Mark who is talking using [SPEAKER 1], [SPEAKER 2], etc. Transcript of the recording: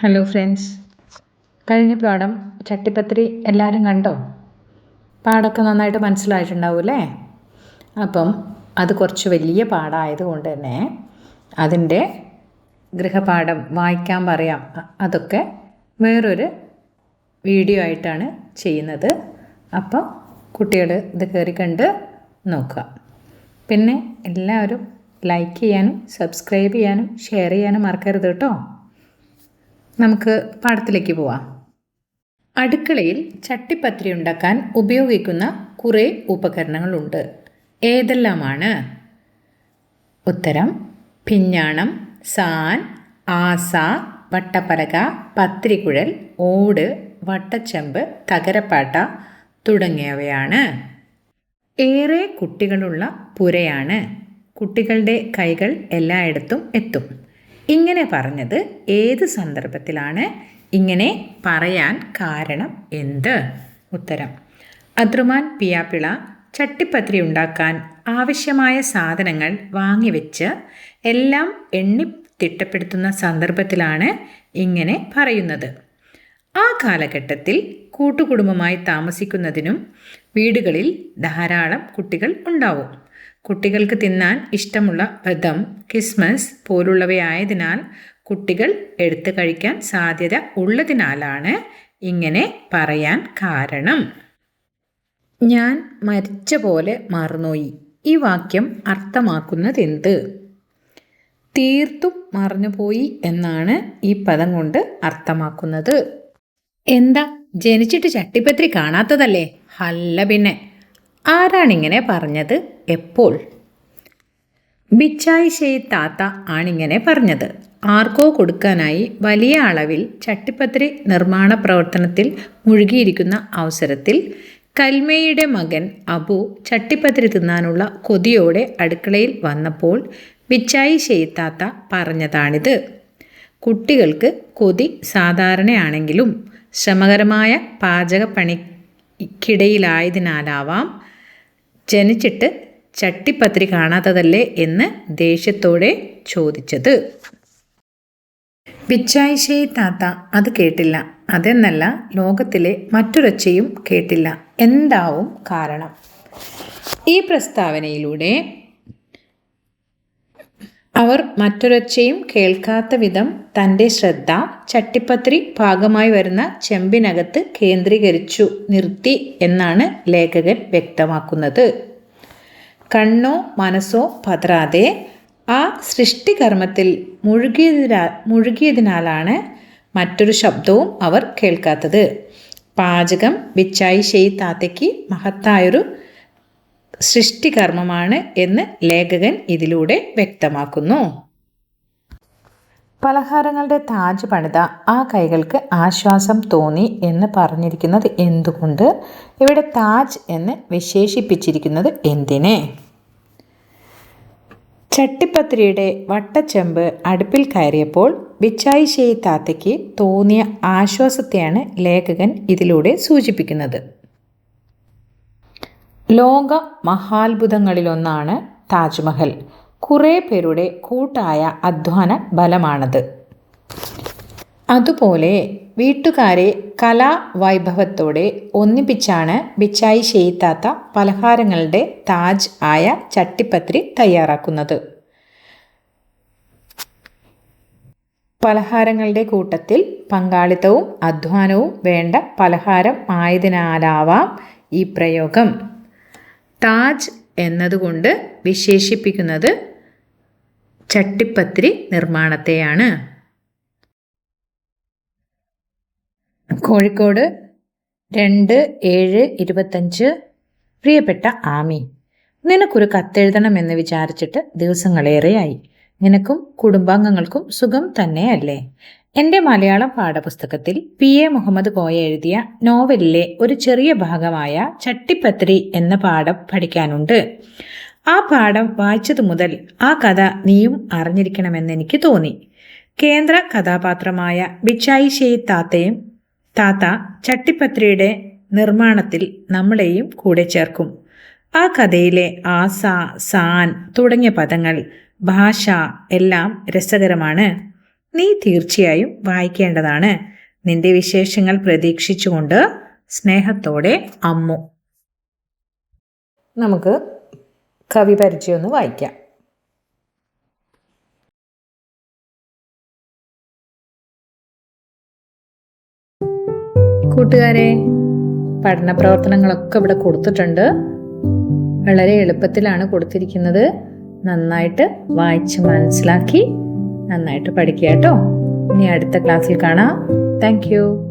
[SPEAKER 1] Hello friends, കഴിഞ്ഞ പാഠം ചട്ടിപ്പത്തിരി എല്ലാവരും കണ്ടോ? പാഠമൊക്കെ നന്നായിട്ട് മനസ്സിലായിട്ടുണ്ടാവും അല്ലേ? അപ്പം അത് കുറച്ച് വലിയ പാഠമായതുകൊണ്ട് തന്നെ അതിൻ്റെ ഗൃഹപാഠം വായിക്കാൻ പറയാം, അതൊക്കെ വേറൊരു വീഡിയോ ആയിട്ടാണ് ചെയ്യുന്നത്. അപ്പോൾ കുട്ടികൾ ഇത് കയറി കണ്ട് നോക്കുക. പിന്നെ എല്ലാവരും ലൈക്ക് ചെയ്യാനും സബ്സ്ക്രൈബ് ചെയ്യാനും ഷെയർ ചെയ്യാനും മറക്കരുത് കേട്ടോ. നമുക്ക് പാഠത്തിലേക്ക് പോവാം. അടുക്കളയിൽ ചട്ടിപ്പത്തിരി ഉണ്ടാക്കാൻ ഉപയോഗിക്കുന്ന കുറേ ഉപകരണങ്ങളുണ്ട്. ഏതെല്ലാമാണ്? ഉത്തരം: പിഞ്ഞാണം, സാൻ, ആസ, വട്ടപ്പലക, പത്തിരിക്കുഴൽ, ഓട്, വട്ടച്ചെമ്പ്, തകരപ്പാട്ട തുടങ്ങിയവയാണ്. ഏറെ കുട്ടികളുള്ള പുരയാണ്. കുട്ടികളുടെ കൈകൾ എല്ലായിടത്തും എത്തും. ഇങ്ങനെ പറഞ്ഞത് ഏത് സന്ദർഭത്തിലാണ്? ഇങ്ങനെ പറയാൻ കാരണം എന്ത്? ഉത്തരം: അദ്രുമാൻ പിയാപ്പിള ചട്ടിപ്പത്തിരി ഉണ്ടാക്കാൻ ആവശ്യമായ സാധനങ്ങൾ വാങ്ങിവെച്ച് എല്ലാം എണ്ണി തിട്ടപ്പെടുത്തുന്ന സന്ദർഭത്തിലാണ് ഇങ്ങനെ പറയുന്നത്. ആ കാലഘട്ടത്തിൽ കൂട്ടുകുടുംബമായി താമസിക്കുന്നതിനും വീടുകളിൽ ധാരാളം കുട്ടികൾ ഉണ്ടാവും. കുട്ടികൾക്ക് തിന്നാൻ ഇഷ്ടമുള്ള ബദം, കിസ്മസ് പോലുള്ളവയായതിനാൽ കുട്ടികൾ എടുത്തു കഴിക്കാൻ സാധ്യത ഉള്ളതിനാലാണ് ഇങ്ങനെ പറയാൻ കാരണം. ഞാൻ മരിച്ച പോലെ മറന്നുപോയി. ഈ വാക്യം അർത്ഥമാക്കുന്നതെന്ത്? തീർത്തും മറന്നുപോയി എന്നാണ് ഈ പദം കൊണ്ട് അർത്ഥമാക്കുന്നത്. എന്താ, ജനിച്ചിട്ട് ചട്ടിപ്പത്തിരി കാണാത്തതല്ലേ? അല്ല പിന്നെ. ആരാണിങ്ങനെ പറഞ്ഞത്? എപ്പോൾ? ബിച്ചായി ഷെയ് താത്ത ആണിങ്ങനെ പറഞ്ഞത്. ആർക്കോ കൊടുക്കാനായി വലിയ അളവിൽ ചട്ടിപ്പത്തിരി നിർമ്മാണ പ്രവർത്തനത്തിൽ മുഴുകിയിരിക്കുന്ന അവസരത്തിൽ കൽമയുടെ മകൻ അബു ചട്ടിപ്പത്തിരി തിന്നാനുള്ള കൊതിയോടെ അടുക്കളയിൽ വന്നപ്പോൾ ബിച്ചായി ഷെയ് താത്ത പറഞ്ഞതാണിത്. കുട്ടികൾക്ക് കൊതി സാധാരണയാണെങ്കിലും ശ്രമകരമായ പാചകപ്പണിക്കിടയിലായതിനാലാവാം ജനിച്ചിട്ട് ചട്ടിപ്പത്തിരി കാണാത്തതല്ലേ എന്ന് ദേഷ്യത്തോടെ ചോദിച്ചത്. ബിച്ചായി ഷെയ് താത്ത അത് കേട്ടില്ല. അതെന്നല്ല, ലോകത്തിലെ മറ്റൊരൊച്ചയും കേട്ടില്ല. എന്താവും കാരണം? ഈ പ്രസ്താവനയിലൂടെ അവർ മറ്റൊരൊച്ചയും കേൾക്കാത്ത വിധം തൻ്റെ ശ്രദ്ധ ചട്ടിപ്പത്തിരി പാകമായി വരുന്ന ചെമ്പിനകത്ത് കേന്ദ്രീകരിച്ചു നിർത്തി എന്നാണ് ലേഖകൻ വ്യക്തമാക്കുന്നത്. കണ്ണോ മനസ്സോ പതറാതെ ആ സൃഷ്ടികർമ്മത്തിൽ മുഴുകിയതിനാലാണ് മറ്റൊരു ശബ്ദവും അവർ കേൾക്കാത്തത്. പാചകം ബിച്ചായി ഷെയ് താത്തയ്ക്ക് മഹത്തായൊരു സൃഷ്ടികർമ്മമാണ് എന്ന് ലേഖകൻ ഇതിലൂടെ വ്യക്തമാക്കുന്നു. പലഹാരങ്ങളുടെ താജ് പണിത ആ കൈകൾക്ക് ആശ്വാസം തോന്നി എന്ന് പറഞ്ഞിരിക്കുന്നത് എന്തുകൊണ്ട്? ഇവിടെ താജ് എന്ന് വിശേഷിപ്പിച്ചിരിക്കുന്നത് എന്തിനെ? ചട്ടിപ്പത്തിരിയുടെ വട്ടച്ചെമ്പ് അടുപ്പിൽ കയറിയപ്പോൾ ബിച്ചായി ഷെയ് താത്തയ്ക്ക് തോന്നിയ ആശ്വാസത്തെയാണ് ലേഖകൻ ഇതിലൂടെ സൂചിപ്പിക്കുന്നത്. ലോക മഹാത്ഭുതങ്ങളിലൊന്നാണ് താജ്മഹൽ. കുറേ പേരുടെ കൂട്ടായ അധ്വാന ബലമാണത്. അതുപോലെ വീട്ടുകാരെ കലാവൈഭവത്തോടെ ഒന്നിപ്പിച്ചാണ് ബിച്ചായി ഷെയ് താത്ത പലഹാരങ്ങളുടെ താജ് ആയ ചട്ടിപ്പത്തിരി തയ്യാറാക്കുന്നത്. പലഹാരങ്ങളുടെ കൂട്ടത്തിൽ പങ്കാളിത്തവും അധ്വാനവും വേണ്ട പലഹാരം ആയതിനാലാവാം ഈ പ്രയോഗം. താജ് എന്നതുകൊണ്ട് വിശേഷിപ്പിക്കുന്നത് ചട്ടിപ്പത്തിരി നിർമ്മാണത്തെയാണ്. കോഴിക്കോട് 2/7/25. പ്രിയപ്പെട്ട ആമി, നിനക്കൊരു കത്തെഴുതണമെന്ന് വിചാരിച്ചിട്ട് ദിവസങ്ങളേറെയായി. നിനക്കും കുടുംബാംഗങ്ങൾക്കും സുഖം തന്നെയല്ലേ? എൻ്റെ മലയാളം പാഠപുസ്തകത്തിൽ PA മുഹമ്മദ് കോയ എഴുതിയ നോവലിലെ ഒരു ചെറിയ ഭാഗമായ ചട്ടിപ്പത്തിരി എന്ന പാഠം പഠിക്കാനുണ്ട്. ആ പാഠം വായിച്ചതു മുതൽ ആ കഥ നീയും അറിഞ്ഞിരിക്കണമെന്ന് എനിക്ക് തോന്നി. കേന്ദ്ര കഥാപാത്രമായ ബിച്ചായി ഷെയ് താത്ത ചട്ടിപ്പത്തിരിയുടെ നിർമ്മാണത്തിൽ നമ്മളെയും കൂടെ ചേർക്കും. ആ കഥയിലെ ആസ, സാൻ തുടങ്ങിയ പദങ്ങൾ, ഭാഷ എല്ലാം രസകരമാണ്. നീ തീർച്ചയായും വായിക്കേണ്ടതാണ്. നിന്റെ വിശേഷങ്ങൾ പ്രതീക്ഷിച്ചുകൊണ്ട് സ്നേഹത്തോടെ അമ്മു. നമുക്ക് കവി പരിചയം ഒന്ന് വായിക്കാം. കൂട്ടുകാരെ, പഠന പ്രവർത്തനങ്ങളൊക്കെ ഇവിടെ കൊടുത്തിട്ടുണ്ട്. വളരെ എളുപ്പത്തിലാണ് കൊടുത്തിരിക്കുന്നത്. നന്നായിട്ട് വായിച്ച് മനസ്സിലാക്കി നന്നായിട്ട് പഠിക്കുക കേട്ടോ. ഇനി അടുത്ത ക്ലാസ്സിൽ കാണാം. Thank you.